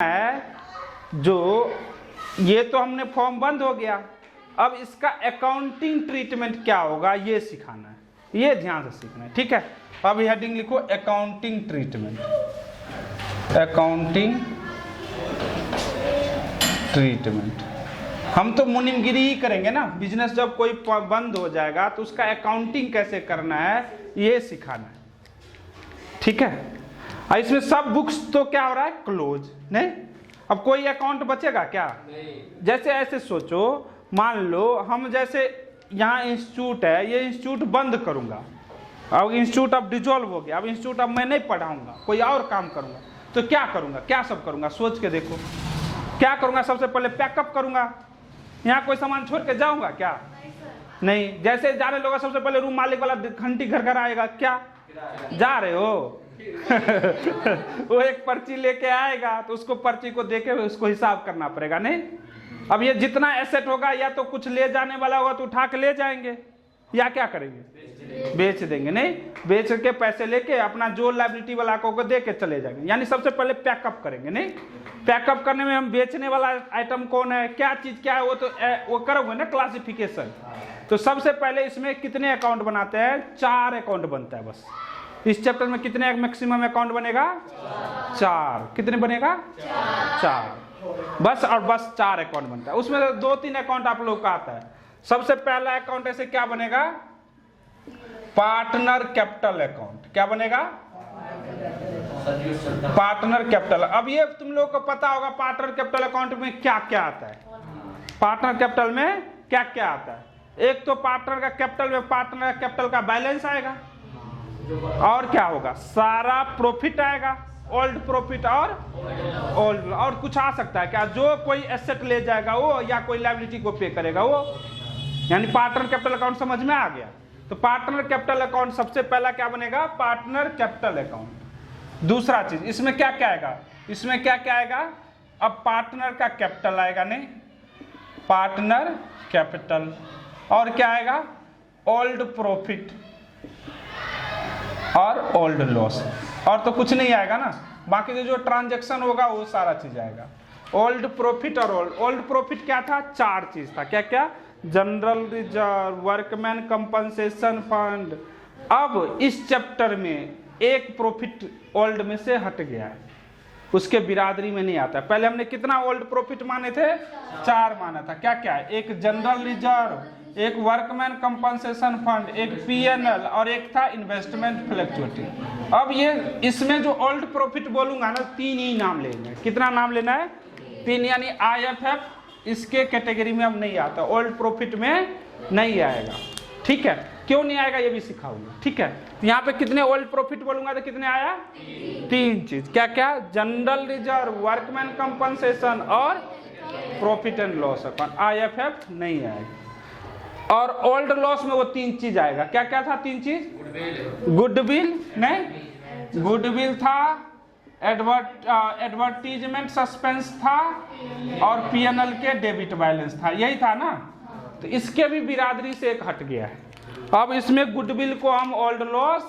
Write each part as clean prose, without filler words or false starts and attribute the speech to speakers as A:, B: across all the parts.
A: है जो ये तो हमने फॉर्म बंद हो गया, अब इसका अकाउंटिंग ट्रीटमेंट क्या होगा ये सिखाना है, ये ध्यान से सीखना है, ठीक है। अब हेडिंग लिखो अकाउंटिंग ट्रीटमेंट, अकाउंटिंग ट्रीटमेंट। हम तो मुनिमगिरी ही करेंगे ना, बिजनेस जब कोई बंद हो जाएगा तो उसका अकाउंटिंग कैसे करना है ये सिखाना है, ठीक है। इसमें सब बुक्स तो क्या हो रहा है, क्लोज नहीं। अब कोई अकाउंट बचेगा क्या नहीं। जैसे ऐसे सोचो, मान लो हम जैसे यहाँ इंस्टीट्यूट है, ये इंस्टीट्यूट बंद करूंगा, अब इंस्टीट्यूट अब डिजोल्व हो गया, अब इंस्टीट्यूट अब मैं नहीं पढ़ाऊंगा, कोई और काम करूंगा, तो क्या करूंगा, क्या सब करूंगा, सोच के देखो क्या करूंगा। सबसे पहले पैकअप करूंगा, यहाँ कोई सामान छोड़ के जाऊंगा क्या नहीं। जैसे जाने लोग सबसे पहले रूम मालिक वाला घंटी घर घर आएगा, क्या जा रहे हो वो एक पर्ची लेके आएगा, तो उसको पर्ची को देखे हुए उसको हिसाब करना पड़ेगा नहीं। अब ये जितना एसेट होगा, या तो कुछ ले जाने वाला होगा तो उठा के ले जाएंगे, या क्या करेंगे, बेच देंगे नहीं। बेच के पैसे लेके अपना जो लायबिलिटी वाला को दे के चले जाएंगे। यानी सबसे पहले पैकअप करेंगे नहीं। पैकअप करने में हम बेचने वाला आइटम कौन है, क्या चीज क्या है, वो तो वो करोगे ना क्लासिफिकेशन। तो सबसे पहले इसमें कितने अकाउंट बनाते हैं, 4 अकाउंट बनता है बस। इस चैप्टर में कितने मैक्सिमम अकाउंट बनेगा, 4। कितने बनेगा, 4 बस, और बस 4 अकाउंट बनता है। उसमें 2-3 अकाउंट आप लोग का आता है। सबसे पहला अकाउंट ऐसे क्या बनेगा, पार्टनर कैपिटल अकाउंट। क्या बनेगा, पार्टनर कैपिटल। अब ये तुम लोग को पता होगा पार्टनर कैपिटल अकाउंट में क्या क्या आता है। पार्टनर कैपिटल में क्या क्या आता है, एक तो पार्टनर का कैपिटल में पार्टनर कैपिटल का बैलेंस आएगा, और क्या होगा, सारा प्रॉफिट आएगा, ओल्ड प्रॉफिट और ओल्ड, और कुछ आ सकता है क्या, जो कोई एसेट ले जाएगा वो, या कोई लायबिलिटी को पे करेगा वो। यानी पार्टनर कैपिटल अकाउंट समझ में आ गया। तो पार्टनर कैपिटल अकाउंट सबसे पहला क्या बनेगा, पार्टनर कैपिटल अकाउंट। दूसरा चीज इसमें क्या क्या आएगा, इसमें क्या क्या आएगा, अब पार्टनर का कैपिटल आएगा नहीं, पार्टनर कैपिटल, और क्या आएगा, ओल्ड प्रॉफिट और ओल्ड लॉस, और तो कुछ नहीं आएगा ना। बाकी जो ट्रांजैक्शन होगा वो सारा चीज आएगा। ओल्ड प्रॉफिट और ओल्ड प्रॉफिट क्या था, 4 चीज था, क्या क्या, general reserve, workman compensation fund. अब इस चैप्टर में एक प्रॉफिट ओल्ड में से हट गया है, उसके बिरादरी में नहीं आता। पहले हमने कितना ओल्ड प्रॉफिट माने थे, 4 माना था। क्या क्या, एक जनरल रिजर्व, एक वर्कमैन कंपनसेशन फंड, एक पीएनएल, और एक था इन्वेस्टमेंट फ्लक्चुएटिंग। अब ये इसमें जो ओल्ड प्रॉफिट बोलूंगा ना, 3 ही नाम लेना है। कितना नाम लेना है, 3। यानी आईएफएफ इसके कैटेगरी में अब नहीं आता, ओल्ड प्रॉफिट में नहीं आएगा, ठीक है। क्यों नहीं आएगा ये भी सिखाऊंगा, ठीक है। तो यहाँ पे कितने ओल्ड प्रॉफिट बोलूंगा तो कितने आया, 3 चीज। क्या क्या, जनरल रिजर्व, वर्कमैन कंपनसेशन और profit and loss account. IFF नहीं आएगा। और ओल्ड लॉस में वो 3 चीज आएगा। क्या क्या था 3 चीज, गुडविल नहीं, गुडविल था, एडवर्टीजमेंट सस्पेंस था, और पीएनएल के डेबिट बैलेंस था, यही था ना। तो इसके भी बिरादरी से एक हट गया है। अब इसमें गुडविल को हम ओल्ड लॉस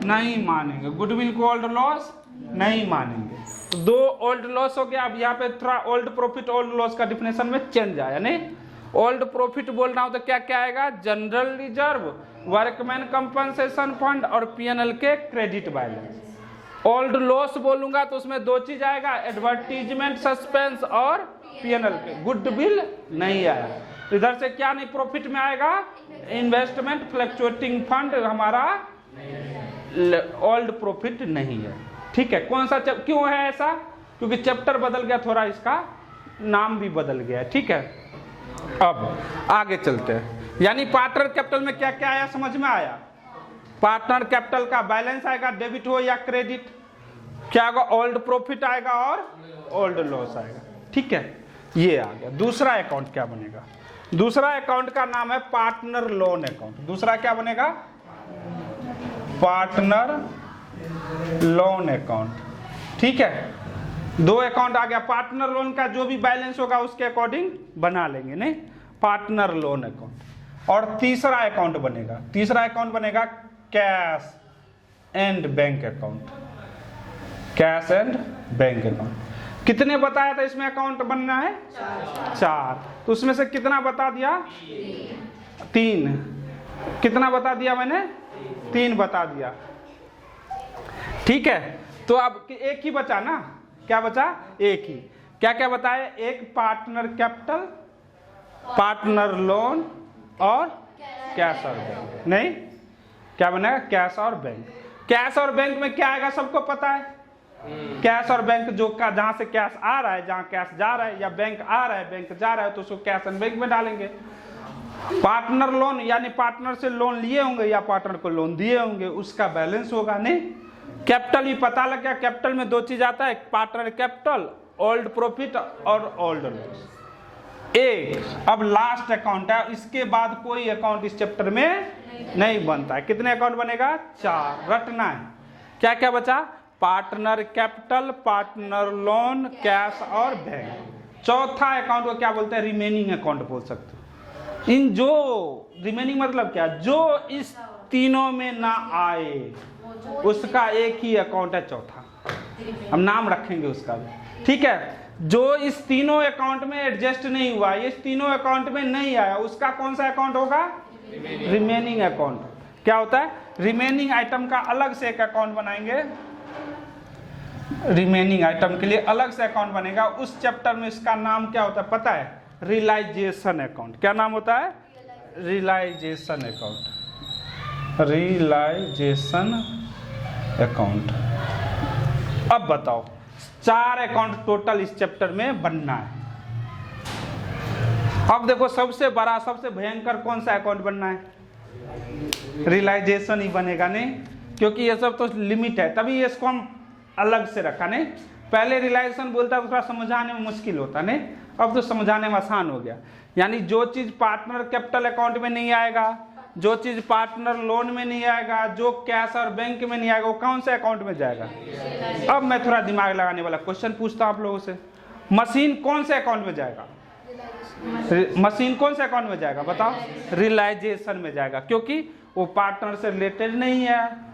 A: नहीं मानेंगे, गुडविल को ओल्ड लॉस नहीं मानेंगे। तो 2 ओल्ड लॉस हो गया। अब यहाँ पे थोड़ा ओल्ड प्रॉफिट ओल्ड लॉस का डिफिनेशन में चेंज आया नहीं। ओल्ड प्रॉफिट बोल रहा हूं तो क्या क्या आएगा, general reserve, workman compensation fund और पीएनएल के क्रेडिट बैलेंस। ओल्ड लॉस बोलूंगा तो उसमें 2 चीज आएगा, एडवर्टीजमेंट सस्पेंस और पीएनएल के। गुडविल नहीं आया, इधर से क्या नहीं प्रॉफिट में आएगा, इन्वेस्टमेंट फ्लक्चुएटिंग फंड हमारा ओल्ड प्रॉफिट नहीं है, ठीक है। कौन सा क्यों है ऐसा, क्योंकि चैप्टर बदल गया, थोड़ा इसका नाम भी बदल गया, ठीक है। अब आगे चलते हैं। यानी पार्टनर कैपिटल में क्या क्या आया, समझ में आया। पार्टनर कैपिटल का बैलेंस आएगा, डेबिट हो या क्रेडिट। क्या होगा, ओल्ड प्रॉफिट आएगा और ओल्ड लॉस आएगा, ठीक है। ये आ गया। दूसरा अकाउंट क्या बनेगा, दूसरा अकाउंट का नाम है पार्टनर लोन अकाउंट। दूसरा क्या बनेगा, पार्टनर लोन अकाउंट, ठीक है। 2 अकाउंट आ गया। पार्टनर लोन का जो भी बैलेंस होगा उसके अकॉर्डिंग बना लेंगे नहीं, पार्टनर लोन अकाउंट। और तीसरा अकाउंट बनेगा, तीसरा अकाउंट बनेगा cash and bank account, cash and bank account. कितने बताया था इसमें अकाउंट बनना है? 4। तो उसमें से कितना बता दिया? 3। कितना बता दिया मैंने? 3 बता दिया। ठीक है, तो अब एक ही बचा ना, क्या बचा? एक ही। क्या क्या बताए? एक पार्टनर कैपिटल, पार्टनर लोन और कैश और बैंक। नहीं, क्या बनेगा? कैश और बैंक। कैश और बैंक में क्या आएगा सबको पता है। कैश और बैंक जो का जहां से कैश आ रहा है, जहां कैश जा रहा है, या बैंक आ रहा है बैंक जा रहा है, तो उसको कैश एंड बैंक में डालेंगे। पार्टनर लोन यानी पार्टनर से लोन लिए होंगे या पार्टनर को लोन दिए होंगे, उसका बैलेंस होगा। नहीं, कैपिटल भी पता लग गया। कैपिटल में 2 चीज आता है, पार्टनर कैपिटल, ओल्ड प्रॉफिट और ओल्ड लॉस। एक अब लास्ट अकाउंट है, इसके बाद कोई अकाउंट इस चैप्टर में नहीं बनता है। कितने अकाउंट बनेगा? 4। रटना है। क्या क्या बचा? Partner capital, partner loan, cash और बैंक। चौथा अकाउंट को क्या बोलते हैं? रिमेनिंग अकाउंट बोल सकते हो। इन जो रिमेनिंग मतलब क्या? जो इस तीनों में ना आए उसका एक ही अकाउंट है, चौथा। हम नाम रखेंगे उसका भी। ठीक है, जो इस तीनों अकाउंट में एडजस्ट नहीं हुआ, इस तीनों अकाउंट में नहीं आया, उसका कौन सा अकाउंट होगा? Remaining account. क्या होता है? रिमेनिंग आइटम का अलग से एक अकाउंट बनाएंगे। रिमेनिंग आइटम के लिए अलग से अकाउंट बनेगा। उस चैप्टर में इसका नाम क्या होता है पता है? Realisation account. क्या नाम होता है? Realisation account. Realisation account. अब बताओ, 4 अकाउंट टोटल इस चैप्टर में बनना है। अब देखो, सबसे बड़ा सबसे भयंकर कौन सा अकाउंट बनना है? रियलाइजेशन ही बनेगा। नहीं, क्योंकि ये सब तो लिमिट है, तभी इसको हम अलग से रखा। नहीं, पहले रियलाइजेशन बोलता है थोड़ा समझाने में मुश्किल होता। नहीं, अब तो समझाने में आसान हो गया। यानी जो चीज पार्टनर कैपिटल अकाउंट में नहीं आएगा, जो चीज पार्टनर लोन में नहीं आएगा, जो कैश और बैंक में नहीं आएगा, वो कौन से अकाउंट में जाएगा? अब मैं थोड़ा दिमाग लगाने वाला क्वेश्चन पूछता हूं आप लोगों से। मशीन कौन से अकाउंट में जाएगा? मशीन कौन से अकाउंट में जाएगा बताओ? रियलाइजेशन में जाएगा, क्योंकि वो पार्टनर से रिलेटेड नहीं है,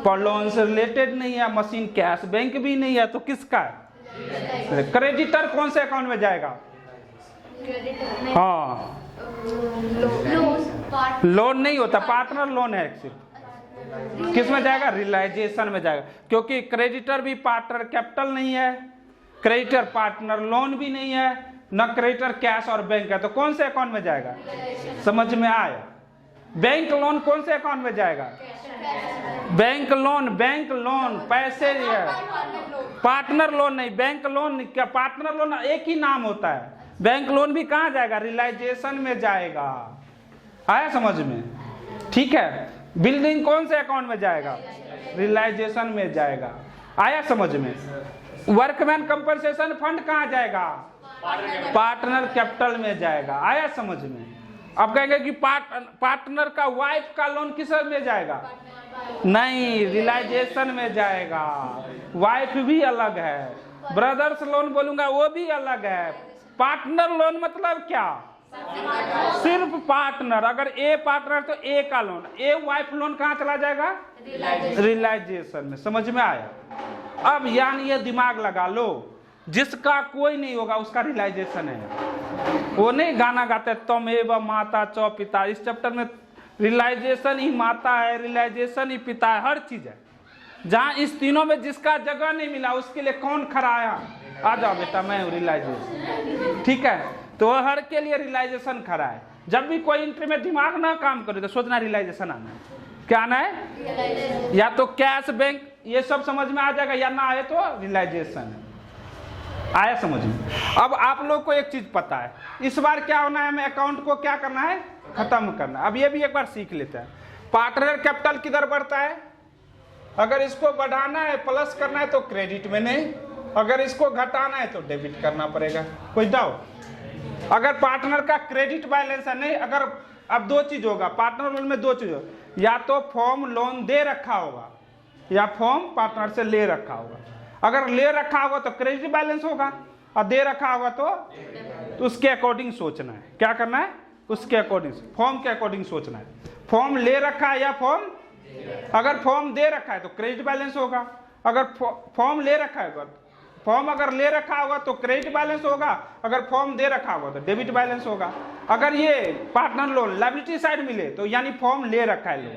A: लोन से रिलेटेड नहीं है, मशीन कैश बैंक भी नहीं है, तो किसका है? क्रेडिटर कौन से अकाउंट में जाएगा? हाँ, लोन नहीं होता, पार्टनर लोन है सिर्फ। किस में जाएगा? रियलाइजेशन में जाएगा, क्योंकि क्रेडिटर भी पार्टनर कैपिटल नहीं है, क्रेडिटर पार्टनर लोन भी नहीं है, न क्रेडिटर कैश और बैंक है, तो कौन से अकाउंट में जाएगा? समझ में आया? बैंक लोन कौन से अकाउंट में जाएगा? बैंक लोन पैसे है, पार्टनर लोन नहीं। बैंक लोन क्या, पार्टनर लोन एक ही नाम होता है। बैंक लोन भी कहाँ जाएगा? रियलाइजेशन में जाएगा। आया समझ में? ठीक है, बिल्डिंग कौन से अकाउंट में जाएगा? रियलाइजेशन में जाएगा। आया समझ में? वर्कमैन कंपनसेशन फंड कहाँ जाएगा? पार्टनर कैपिटल में जाएगा। आया समझ में? अब कहेंगे कि पार्टनर का वाइफ का लोन किस में जाएगा? नहीं, रियलाइजेशन में जाएगा। वाइफ भी अलग है, ब्रदर्स लोन बोलूंगा वो भी अलग है। पार्टनर लोन मतलब क्या? सिर्फ पार्टनर। अगर ए पार्टनर तो ए का लोन, ए वाइफ लोन कहाँ चला जाएगा? रियलाइजेशन में। समझ में आया? अब यानी ये दिमाग लगा लो, जिसका कोई नहीं होगा उसका रियलाइजेशन है। वो नहीं गाना गाते तुम एवं माता चौ पिता, इस चैप्टर में रियलाइजेशन ही माता है, रियलाइजेशन ही पिता है, हर चीज है। जहां इस तीनों में जिसका जगह नहीं मिला उसके लिए कौन खड़ा आया? आ जाओ बेटा, मैं हूं रियलाइजेशन। ठीक है, तो हर के लिए रियलाइजेशन खड़ा है। जब भी कोई इंटरव्यू में दिमाग ना काम करे तो सोचना रियलाइजेशन आना है। क्या आना है? या तो कैश बैंक ये सब समझ में आ जाएगा, या ना आए तो रियलाइजेशन है। आया समझ में? अब आप लोग को एक चीज पता है, इस बार क्या होना है, हमें अकाउंट को क्या करना है? खत्म करना है। अब ये भी एक बार सीख लेते हैं। पार्टनर कैपिटल किधर बढ़ता है? अगर इसको बढ़ाना है, प्लस करना है तो क्रेडिट में, नहीं अगर इसको घटाना है तो डेबिट करना पड़ेगा। कोई डाउट? अगर पार्टनर का क्रेडिट बैलेंस है, नहीं अगर अब 2 चीज होगा, पार्टनर लोन में 2 चीज होगा, या तो फॉर्म लोन दे रखा होगा या फॉर्म पार्टनर से ले रखा होगा। अगर ले रखा होगा तो क्रेडिट बैलेंस होगा, और दे रखा होगा तो उसके अकॉर्डिंग सोचना है। क्या करना है? उसके अकॉर्डिंग, फॉर्म के अकॉर्डिंग सोचना है। फॉर्म ले रखा है या फॉर्म, अगर फॉर्म दे रखा है तो क्रेडिट बैलेंस होगा, अगर फॉर्म ले रखा है फॉर्म अगर ले रखा होगा तो क्रेडिट बैलेंस होगा, अगर फॉर्म दे रखा होगा तो डेबिट बैलेंस होगा। अगर ये पार्टनर लोन लायबिलिटी साइड मिले तो यानी फॉर्म ले रखा है लोन,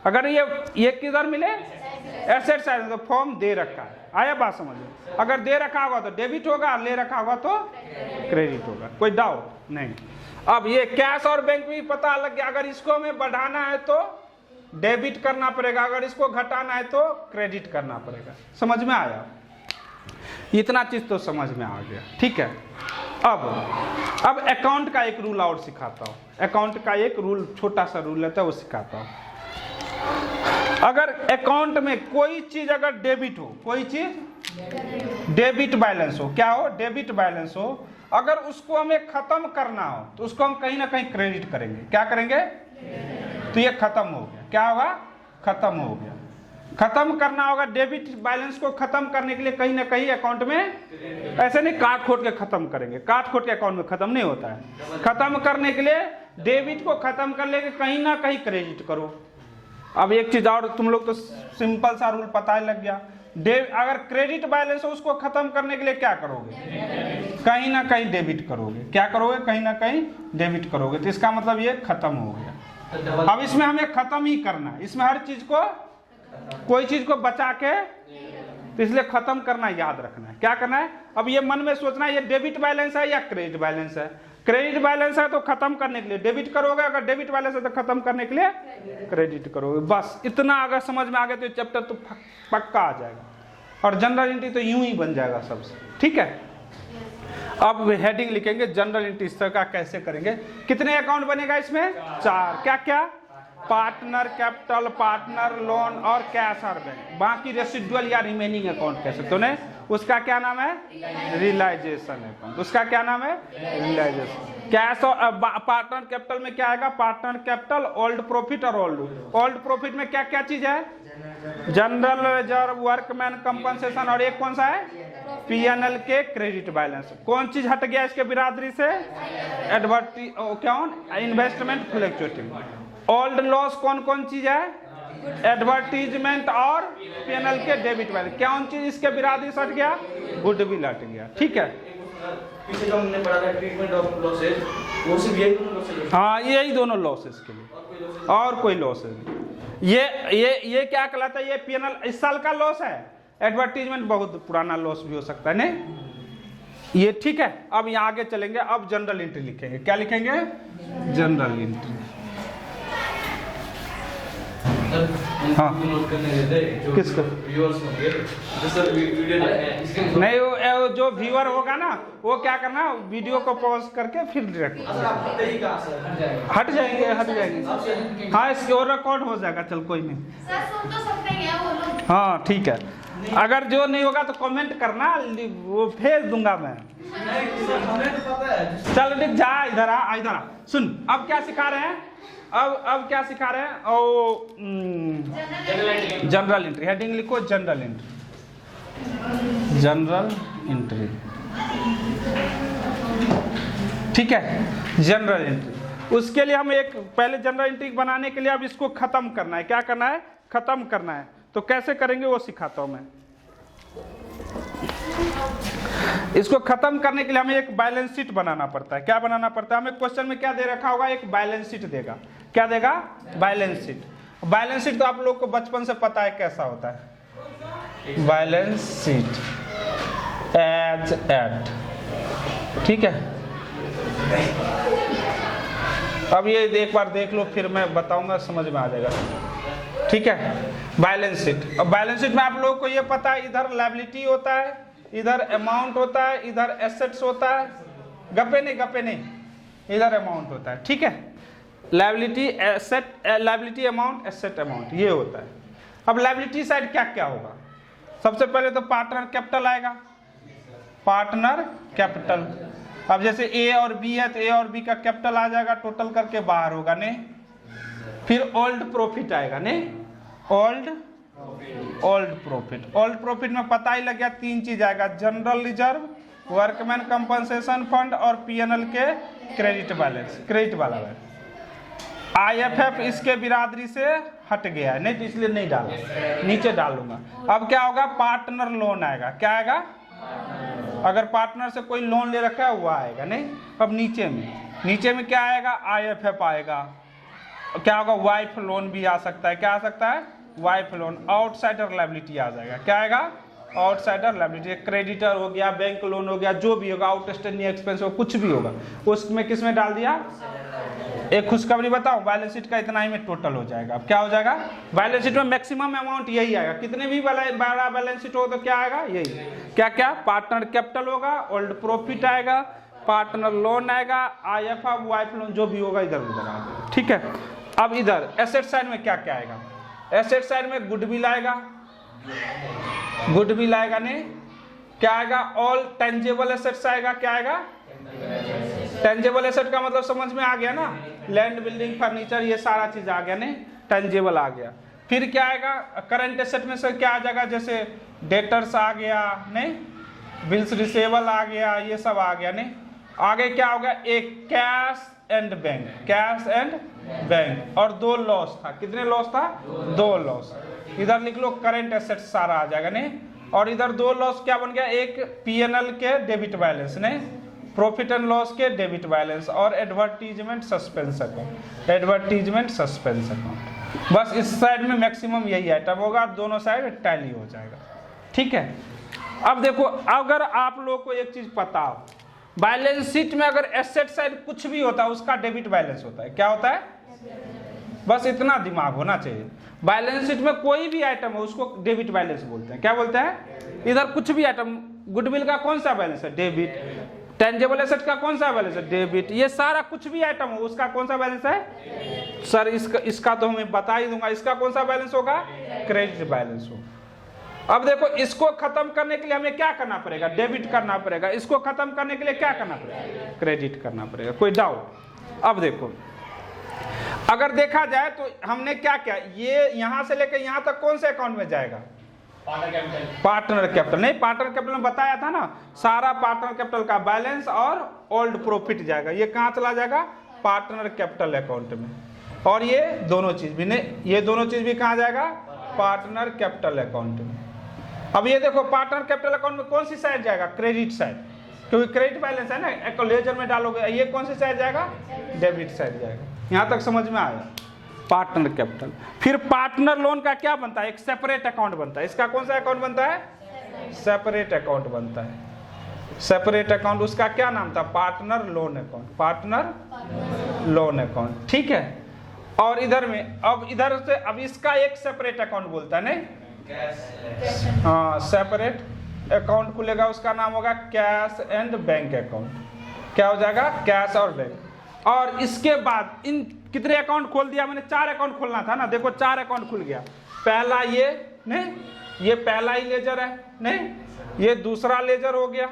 A: अगर ये किधर मिले एसेट साइड तो फॉर्म दे रखा है। आया बात समझ में? अगर दे रखा होगा तो डेबिट होगा, ले रखा होगा तो क्रेडिट होगा। कोई डाउट नहीं? अब ये कैश और बैंक भी पता लग गया, अगर इसको हमें बढ़ाना है तो डेबिट करना पड़ेगा, अगर इसको घटाना है तो क्रेडिट करना पड़ेगा। समझ में आया? इतना चीज तो समझ में आ गया, ठीक है। अब अकाउंट का एक रूल और सिखाता हूं। अकाउंट का एक रूल, छोटा सा रूल रहता है, वो सिखाता हूं। अगर अकाउंट में कोई चीज अगर डेबिट हो, कोई चीज डेबिट बैलेंस हो, क्या हो? डेबिट बैलेंस हो, अगर उसको हमें खत्म करना हो तो उसको हम कहीं ना कहीं क्रेडिट करेंगे। क्या करेंगे? तो ये खत्म हो गया। क्या होगा? खत्म हो गया। खत्म करना होगा डेबिट बैलेंस को खत्म करने के लिए कहीं ना कहीं अकाउंट में, ऐसे नहीं काट खोट के खत्म करेंगे, काट खोट के अकाउंट में खत्म नहीं होता है। खत्म करने के लिए डेबिट को खत्म कर लेके कहीं ना कहीं क्रेडिट करो। अब एक चीज और, तुम लोग तो सिंपल सा रूल पता ही लग गया। अगर क्रेडिट बैलेंस हो उसको खत्म करने के लिए क्या करोगे? कहीं ना कहीं डेबिट करोगे। क्या करोगे? कहीं ना कहीं डेबिट करोगे। तो इसका मतलब ये खत्म हो गया। अब इसमें हमें खत्म ही करना है, इसमें हर चीज को, कोई चीज को बचा के, तो इसलिए खत्म करना याद रखना है। क्या करना है? अब ये मन में सोचना है ये डेबिट बैलेंस है या क्रेडिट बैलेंस है। क्रेडिट बैलेंस है तो खत्म करने के लिए डेबिट करोगे, अगर डेबिट बैलेंस है तो खत्म करने के लिए क्रेडिट करोगे। बस इतना अगर समझ में आ गया तो चैप्टर तो पक्का आ जाएगा, और जनरल एंट्री तो यूं ही बन जाएगा सबसे, ठीक है। अब हेडिंग लिखेंगे जनरल एंट्री इस तरह का कैसे करेंगे। कितने अकाउंट बनेगा इसमें? 4। क्या क्या? पार्टनर कैपिटल, पार्टनर लोन और कैश और बैंक। बाकी रेसिडुअल या रिमेनिंग अकाउंट कह सकते हो। उसका क्या नाम है? Realisation account. उसका क्या नाम है? रियलाइजेशन। कैश और पार्टनर कैपिटल में क्या आएगा? पार्टनर कैपिटल, ओल्ड प्रॉफिट और ओल्ड प्रॉफिट में क्या क्या चीज है? जनरल रिजर्व, वर्कमैन कंपनसेशन, और एक कौन सा है? पीएनएल के क्रेडिट बैलेंस। कौन चीज हट गया इसके बिरादरी से? Investment fluctuating. ओल्ड लॉस कौन कौन चीज है? एडवर्टीजमेंट और पीएनएल के डेबिट बैलेंस। क्या उन चीज इसके बिरादरी से हट गया? गुडविल हट गया, ठीक है। हाँ, यही दोनों लॉसेस के लिए, और कोई लॉसेस। ये क्या कहलाता है? ये पीएनएल इस साल का लॉस है। एडवर्टीजमेंट बहुत पुराना लॉस भी हो सकता है, नहीं ये, ठीक है। अब यहाँ आगे चलेंगे। अब जनरल एंट्री लिखेंगे। क्या लिखेंगे? General entry. हाँ, किसको? नहीं, वो जो व्यूअर होगा ना, वो क्या करना, वीडियो को पॉज करके फिर रखो। हट जाएंगे। हाँ, इसके और रिकॉर्ड हो जाएगा। चल कोई नहीं। हाँ ठीक है। अगर जो नहीं होगा तो कमेंट करना, वो भेज दूंगा मैं। चल ठीक, जा इधर आ। सुन, अब क्या सिखा रहे हैं? अब क्या सिखा रहे हैं? General entry. हेडिंग लिखो जनरल एंट्री। जनरल एंट्री, ठीक है। जनरल एंट्री, उसके लिए हम एक पहले जनरल एंट्री बनाने के लिए अब इसको खत्म करना है। क्या करना है? खत्म करना है। तो कैसे करेंगे वो सिखाता हूं मैं। इसको खत्म करने के लिए हमें एक बैलेंस शीट बनाना पड़ता है। क्या बनाना पड़ता है? हमें क्वेश्चन में क्या दे रखा होगा? एक बैलेंस शीट देगा। क्या देगा? Balance sheet. बैलेंस शीट तो आप लोग को बचपन से पता है कैसा होता है। बैलेंस शीट एज एट, ठीक है। अब ये एक बार देख लो, फिर मैं बताऊंगा, समझ में आ जाएगा, ठीक है। Balance sheet. अब बैलेंस शीट में आप लोगों को ये पता है, इधर लायबिलिटी होता है, इधर अमाउंट होता है, इधर एसेट्स होता है। गप्पे नहीं, इधर अमाउंट होता है, ठीक है। Liability asset, liability amount, asset amount, ये होता है। अब लायबिलिटी साइड क्या क्या होगा? सबसे पहले तो पार्टनर कैपिटल आएगा। Partner capital. अब जैसे ए और बी है तो ए और बी का कैपिटल आ जाएगा, टोटल करके बाहर होगा, नहीं। फिर ओल्ड प्रॉफिट आएगा, नहीं। ओल्ड प्रॉफिट में पता ही लग गया, 3 चीज आएगा। General reserve, workman compensation fund और पीएनएल के क्रेडिट बैलेंस, क्रेडिट वाला बैलेंस। आईएफएफ इसके बिरादरी से हट गया है, नहीं तो इसलिए नहीं डाला, नीचे डालूंगा। अब क्या होगा? पार्टनर लोन आएगा। क्या आएगा? अगर पार्टनर से कोई लोन ले रखा है वो आएगा नहीं। अब नीचे में क्या आएगा, IFF आएगा। क्या होगा, वाइफ लोन भी आ सकता है। क्या आ सकता है, वाइफ लोन। आउटसाइडर लायबिलिटी आ जाएगा। क्या आएगा, आउटसाइडर लायबिलिटी। क्रेडिटर हो गया, बैंक लोन हो गया, जो भी होगा, आउटस्टैंडिंग एक्सपेंस हो, कुछ भी होगा, उसमें किस में डाल दिया, एक खुशखबरी बताओ, बैलेंस शीट का इतना ही में टोटल हो जाएगा। अब क्या हो जाएगा, बैलेंस शीट में मैक्सिमम अमाउंट यही आएगा। कितने भी बड़ा बैलेंस शीट हो तो क्या आएगा, यही। क्या क्या, पार्टनर कैपिटल होगा, ओल्ड प्रॉफिट आएगा, पार्टनर लोन आएगा, IFF वाइफ लोन, जो भी होगा इधर उधर आएगा। ठीक है। अब इधर एसेट साइड में क्या क्या आएगा, एसेट साइड में गुडविल आएगा, गुडविल आएगा नहीं, क्या आएगा, ऑल टेंजेबल एसेट्स आएगा। क्या आएगा, टेंजेबल एसेट का मतलब समझ में आ गया ना, लैंड, बिल्डिंग, फर्नीचर, ये सारा चीज आ गया नहीं, टेंजेबल आ गया। फिर क्या आएगा, करंट एसेट में से क्या आ जाएगा, जैसे डेटर्स आ गया नहीं, बिल्स रिसेबल आ गया, ये सब आ गया नहीं। आगे क्या होगा, एक cash and bank, cash and bank, और 2 लॉस था। कितने लॉस था, 2 लॉस। इधर लिख लो करंट एसेट सारा आ जाएगा नहीं, और इधर 2 लॉस क्या बन गया, एक P&L के डेबिट बैलेंस नहीं, प्रॉफिट एंड लॉस के डेबिट बैलेंस, और advertisement suspense account, advertisement suspense account. बस इस साइड में मैक्सिमम यही आइटम होगा, दोनों साइड टैली हो जाएगा। ठीक है। अब देखो, अगर आप लोग को एक चीज पता हो, बैलेंस शीट में अगर एसेट साइड कुछ भी होता है उसका डेबिट बैलेंस होता है। क्या होता है, बस इतना दिमाग होना चाहिए। बैलेंस शीट में कोई भी आइटम है उसको डेबिट बैलेंस बोलते हैं। क्या बोलते हैं, इधर कुछ भी आइटम, गुडविल का कौन सा बैलेंस है, डेबिट। टेंजेबल एसेट का कौन सा बैलेंस है, डेबिट। ये सारा कुछ भी आइटम हो उसका कौन सा बैलेंस है, सर इसका तो हमें बता ही दूंगा, इसका कौन सा बैलेंस होगा, क्रेडिट बैलेंस हो। अब देखो, इसको खत्म करने के लिए हमें क्या करना पड़ेगा, डेबिट करना पड़ेगा। इसको खत्म करने के लिए क्या करना पड़ेगा, क्रेडिट करना पड़ेगा। कोई डाउट। अब देखो, अगर देखा जाए तो हमने क्या किया, ये यहां से लेकर यहां तक कौन से अकाउंट में जाएगा, पार्टनर कैपिटल नहीं, पार्टनर कैपिटल में बताया था ना, सारा पार्टनर कैपिटल का बैलेंस और ओल्ड प्रॉफिट जाएगा। ये कहां चला जाएगा, पार्टनर कैपिटल अकाउंट में। और ये दोनों चीज भी नहीं, ये दोनों चीज भी कहां जाएगा, पार्टनर कैपिटल अकाउंट में। अब ये देखो, पार्टनर कैपिटल अकाउंट में कौन सी साइड जाएगा, क्रेडिट साइड, क्योंकि क्रेडिट बैलेंस है ना, लेजर में डालोगे। ये कौन सी साइड जाएगा, डेबिट साइड जाएगा। यहां तक समझ में आया, पार्टनर कैपिटल। फिर पार्टनर लोन का क्या बनता है, एक सेपरेट अकाउंट बनता है। इसका कौन सा अकाउंट बनता है, सेपरेट अकाउंट बनता है। सेपरेट अकाउंट, उसका क्या नाम था, partner loan account, partner loan account. ठीक है। और इधर में, अब इधर से, अब इसका एक सेपरेट अकाउंट बोलता है नहीं, हाँ, सेपरेट अकाउंट खुलेगा, उसका नाम होगा कैश एंड बैंक अकाउंट। क्या हो जाएगा, कैश और बैंक। और इसके बाद इन कितने अकाउंट खोल दिया मैंने, 4 अकाउंट खोलना था ना। देखो 4 अकाउंट खुल गया। पहला ये नहीं, ये पहला ही लेजर है नहीं, ये दूसरा लेजर हो गया,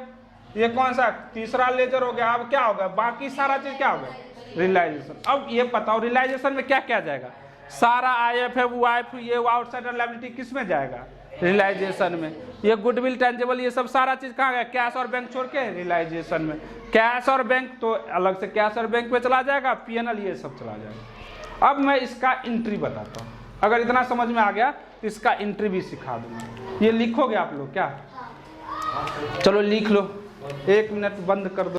A: ये कौन सा, तीसरा लेजर हो गया। अब क्या होगा, बाकी सारा चीज क्या होगा, रियलाइजेशन। अब ये बताओ, रियलाइजेशन में क्या क्या जाएगा, सारा IFF वाइफ, ये आउटसाइडर लायबिलिटी किस में जाएगा, रियलाइजेशन में। ये गुडविल, टेंजेबल, ये सब सारा चीज कहाँ गया, कैश और बैंक छोड़ के रियलाइजेशन में। कैश और बैंक तो अलग से कैश और बैंक में चला जाएगा, P&L ये सब चला जाएगा। अब मैं इसका एंट्री बताता हूँ। अगर इतना समझ में आ गया तो इसका एंट्री भी सिखा दूंगा। ये लिखोगे आप लोग क्या, चलो लिख लो, 1 मिनट बंद कर दो।